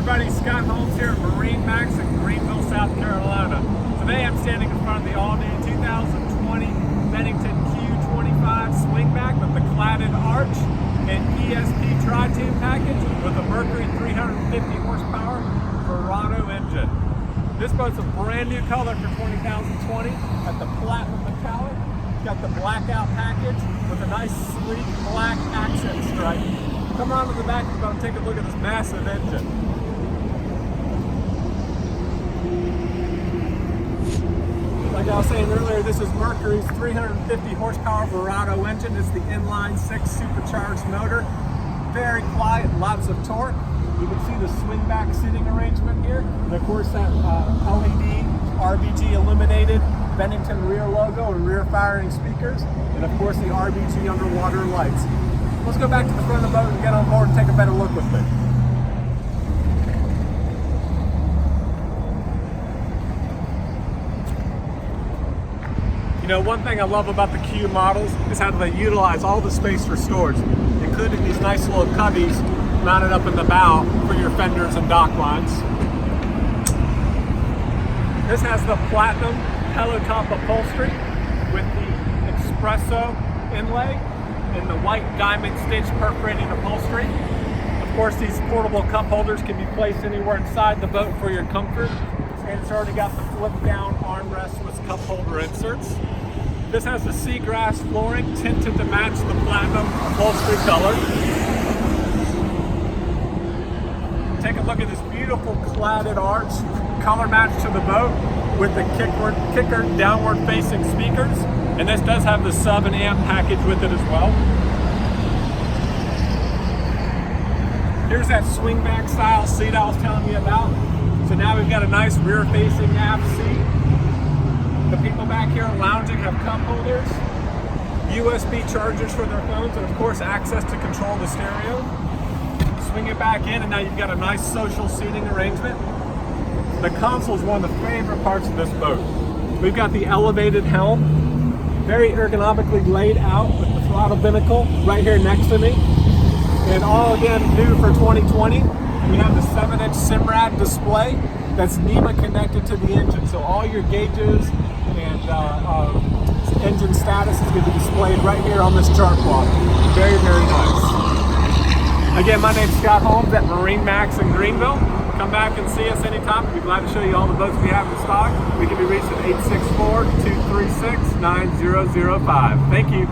everybody, Scott Holmes here at MarineMax in Greenville, South Carolina. Today I'm standing in front of the all-new 2020 Bennington Q25 swingback with the cladded arch and ESP tri-tune package with a Mercury 350 horsepower Verado engine. This boat's a brand new color for 2020 at the platinum metallic. It's got the blackout package with a nice sleek black accent stripe. Come around to the back of the boat and take a look at this massive engine. Like I was saying earlier, this is Mercury's 350 horsepower Verado engine. It's the inline 6 supercharged motor. Very quiet, lots of torque. You can see the swingback seating arrangement here. And of course that LED RBG illuminated Bennington rear logo and rear firing speakers. And of course the RBG underwater lights. Let's go back to the front of the boat and get on board and take a better look with it. You know, one thing I love about the Q models is how they utilize all the space for storage, including these nice little cubbies mounted up in the bow for your fenders and dock lines. This has the platinum pillow top upholstery with the espresso inlay and the white diamond stitch perforated upholstery. Of course, these portable cup holders can be placed anywhere inside the boat for your comfort. And it's already got the flip down armrest with cup holder inserts. This has the seagrass flooring tinted to match the platinum upholstery color. Take a look at this beautiful cladded arch, color matched to the boat with the kicker downward facing speakers. And this does have the sub and amp package with it as well. Here's that swingback style seat I was telling you about. So now we've got a nice rear facing aft seat. The people back here lounging have cup holders, USB chargers for their phones, and of course access to control the stereo. Swing it back in and now you've got a nice social seating arrangement. The console is one of the favorite parts of this boat. We've got the elevated helm, very ergonomically laid out with the throttle binnacle right here next to me. And all again new for 2020, we have the 7-inch Simrad display that's NEMA connected to the engine. So all your gauges and engine status is going to be displayed right here on this chart block. Very, very nice. Again, my name's Scott Holmes at MarineMax in Greenville. Come back and see us anytime. We'd be glad to show you all the boats we have in stock. We can be reached at 864-236-9005. Thank you.